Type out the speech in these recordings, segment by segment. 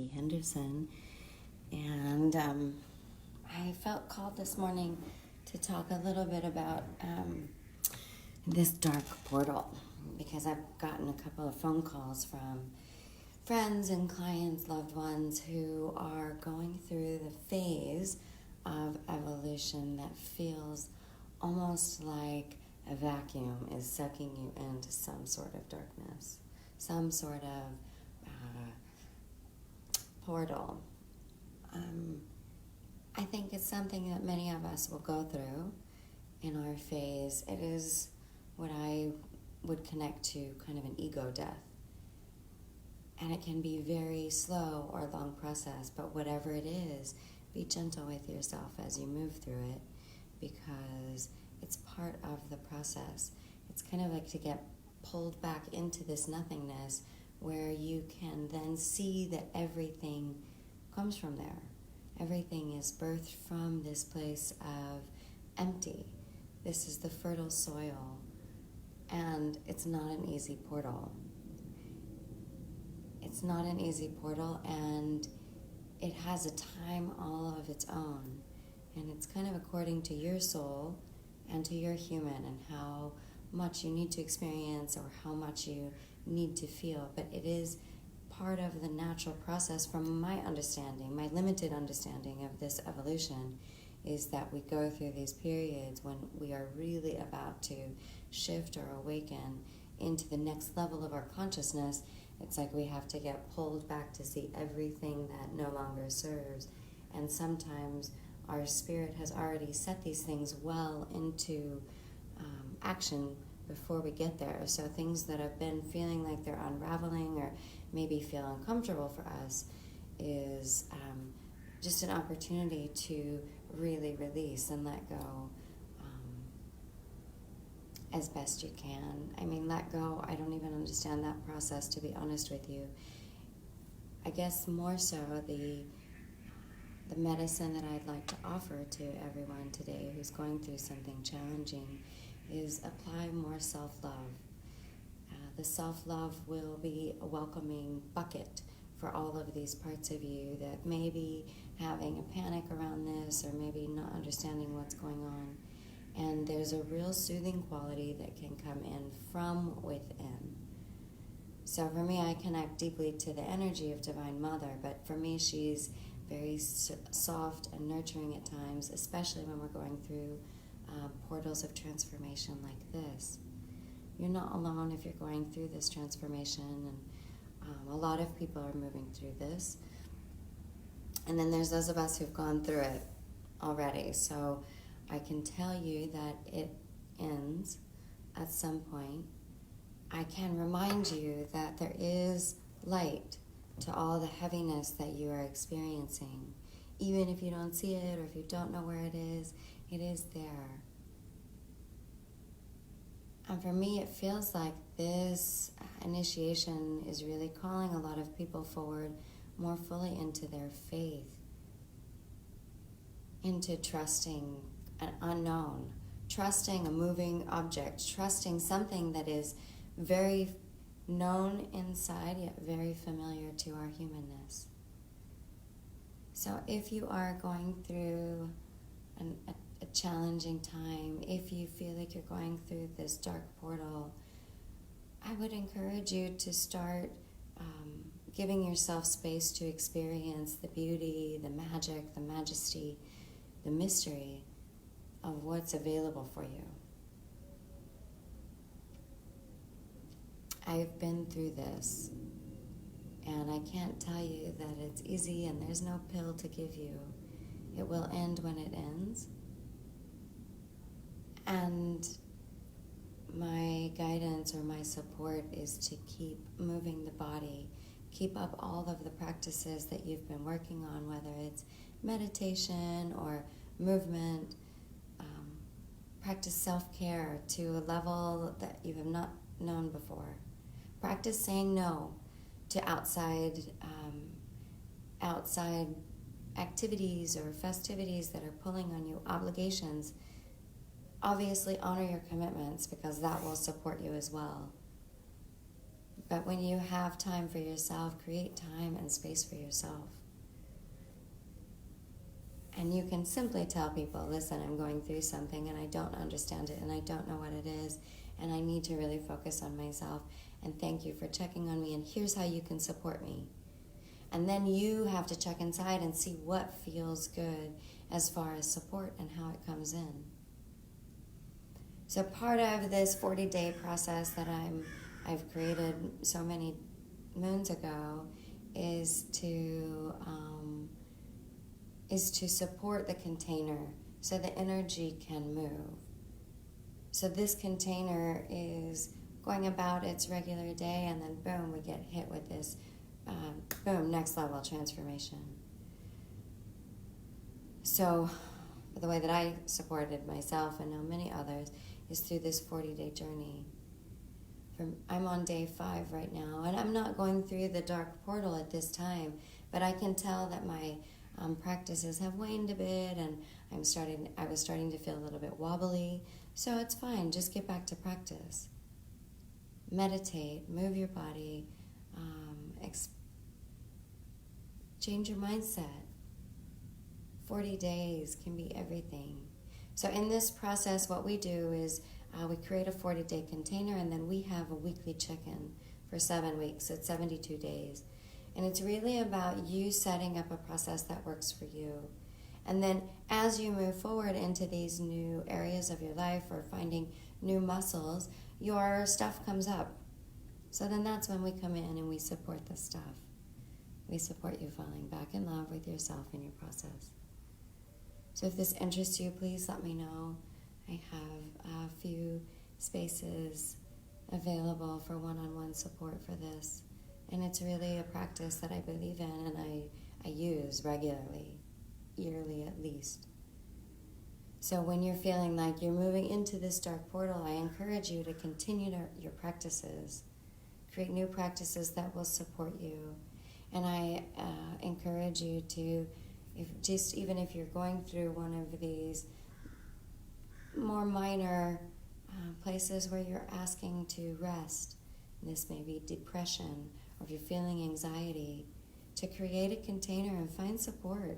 Honeybee Henderson, and I felt called this morning to talk a little bit about this dark portal, because I've gotten a couple of phone calls from friends and clients, loved ones who are going through the phase of evolution that feels almost like a vacuum is sucking you into some sort of darkness, some sort of portal. I think it's something that many of us will go through in our phase. It is what I would connect to kind of an ego death. And it can be very slow or long process, but whatever it is, be gentle with yourself as you move through it, because it's part of the process. It's kind of like to get pulled back into this nothingness where you can then see that everything comes from there. Everything is birthed from this place of empty. This is the fertile soil, and it's not an easy portal. It's not an easy portal, and it has a time all of its own, and it's kind of according to your soul and to your human and how much you need to experience or how much you need to feel. But it is part of the natural process, from my understanding, my limited understanding of this evolution, is that we go through these periods when we are really about to shift or awaken into the next level of our consciousness. It's like we have to get pulled back to see everything that no longer serves. And sometimes our spirit has already set these things well into action before we get there. So things that have been feeling like they're unraveling or maybe feel uncomfortable for us is just an opportunity to really release and let go as best you can. I mean, let go, I don't even understand that process, to be honest with you. I guess more so the medicine that I'd like to offer to everyone today who's going through something challenging is apply more self-love. The self-love will be a welcoming bucket for all of these parts of you that may be having a panic around this or maybe not understanding what's going on. And there's a real soothing quality that can come in from within. So for me, I connect deeply to the energy of Divine Mother, but for me, she's very soft and nurturing at times, especially when we're going through portals of transformation like this. You're not alone if you're going through this transformation, and a lot of people are moving through this. And then there's those of us who've gone through it already. So I can tell you that it ends at some point. I can remind you that there is light to all the heaviness that you are experiencing. Even if you don't see it or if you don't know where it is there. And for me, it feels like this initiation is really calling a lot of people forward more fully into their faith, into trusting an unknown, trusting a moving object, trusting something that is very known inside yet very familiar to our humanness. So if you are going through a challenging time, if you feel like you're going through this dark portal, I would encourage you to start giving yourself space to experience the beauty, the magic, the majesty, the mystery of what's available for you. I've been through this, and I can't tell you that it's easy and there's no pill to give you. It will end when it ends. And my guidance or my support is to keep moving the body, keep up all of the practices that you've been working on, whether it's meditation or movement. Practice self-care to a level that you have not known before. Practice saying no to outside activities or festivities that are pulling on you, obligations. Obviously honor your commitments, because that will support you as well. But when you have time for yourself, create time and space for yourself. And you can simply tell people, listen, I'm going through something and I don't understand it and I don't know what it is and I need to really focus on myself, and thank you for checking on me, and here's how you can support me. And then you have to check inside and see what feels good as far as support and how it comes in. So part of this 40-day process that I've created so many moons ago is to support the container so the energy can move. So this container is going about its regular day, and then boom, we get hit with this next level transformation. So the way that I supported myself, and now many others, is through this 40-day journey. I'm on day 5 right now, and I'm not going through the dark portal at this time, but I can tell that my practices have waned a bit, and I was starting to feel a little bit wobbly. So it's fine, just get back to practice. Meditate, move your body, change your mindset. 40 days can be everything. So in this process, what we do is we create a 40-day container, and then we have a weekly check-in for 7 weeks. So it's 72 days. And it's really about you setting up a process that works for you. And then as you move forward into these new areas of your life or finding new muscles, your stuff comes up. So then that's when we come in and we support the stuff. We support you falling back in love with yourself in your process. So if this interests you, please let me know. I have a few spaces available for one-on-one support for this. And it's really a practice that I believe in and I use regularly, yearly at least. So when you're feeling like you're moving into this dark portal, I encourage you to continue your practices. Create new practices that will support you. And I encourage you to, even if you're going through one of these more minor places where you're asking to rest, and this may be depression, or if you're feeling anxiety, to create a container and find support.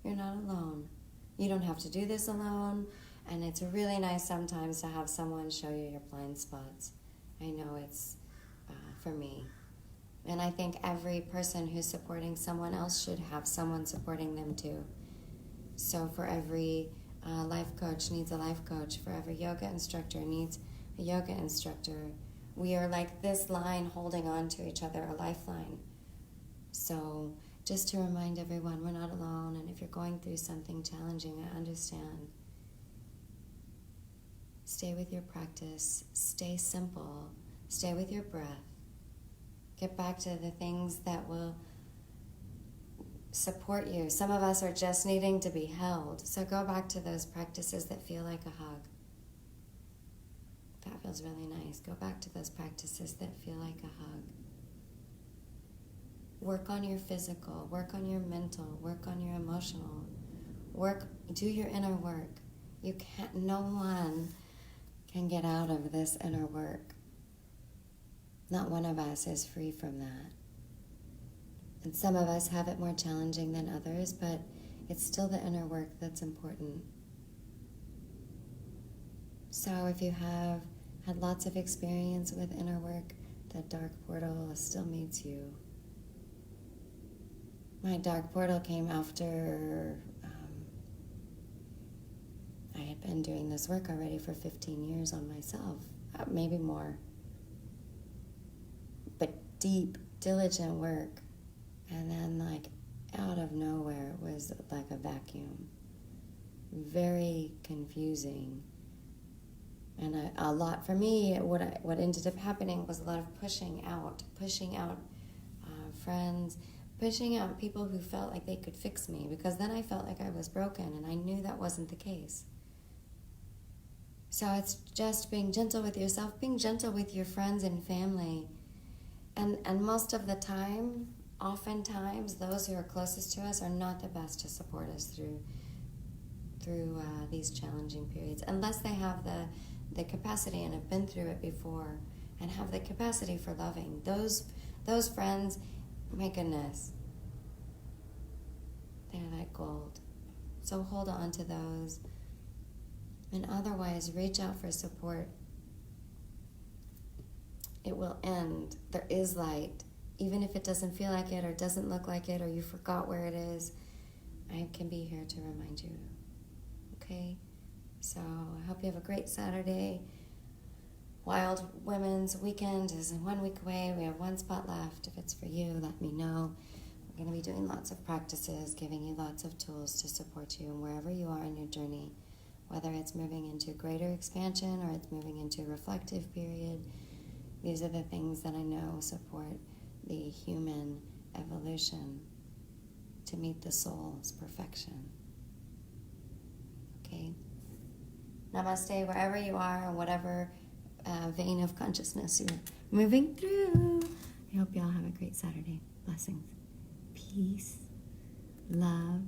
You're not alone. You don't have to do this alone, and it's really nice sometimes to have someone show you your blind spots. I know it's for me. And I think every person who's supporting someone else should have someone supporting them too. So for every life coach needs a life coach. For every yoga instructor needs a yoga instructor. We are like this line holding on to each other, a lifeline. So just to remind everyone, we're not alone, and if you're going through something challenging, I understand. Stay with your practice, stay simple, stay with your breath. Get back to the things that will support you. Some of us are just needing to be held, so go back to those practices that feel like a hug. That feels really nice. Go back to those practices that feel like a hug. Work on your physical, work on your mental, work on your emotional. Do your inner work. No one can get out of this inner work. Not one of us is free from that. And some of us have it more challenging than others, but it's still the inner work that's important. So if you have had lots of experience with inner work, the dark portal still meets you. My dark portal came after I had been doing this work already for 15 years on myself, maybe more. But deep, diligent work. And then like out of nowhere, it was like a vacuum. Very confusing. And a lot for me, what ended up happening was a lot of pushing out friends, pushing out people who felt like they could fix me, because then I felt like I was broken, and I knew that wasn't the case. So it's just being gentle with yourself, being gentle with your friends and family. And most of the time, oftentimes, those who are closest to us are not the best to support us through these challenging periods, unless they have the capacity and have been through it before and have the capacity for loving. Those friends, my goodness, they're like gold. So hold on to those. And otherwise, reach out for support. It will end. There is light. Even if it doesn't feel like it or doesn't look like it or you forgot where it is, I can be here to remind you. Okay? So I hope you have a great Saturday. Wild Women's Weekend is 1 week away. We have one spot left. If it's for you, let me know. We're going to be doing lots of practices, giving you lots of tools to support you wherever you are in your journey, whether it's moving into greater expansion or it's moving into a reflective period. These are the things that I know support the human evolution to meet the soul's perfection. Okay? Namaste, wherever you are, and whatever vein of consciousness you're moving through. I hope you all have a great Saturday. Blessings. Peace. Love.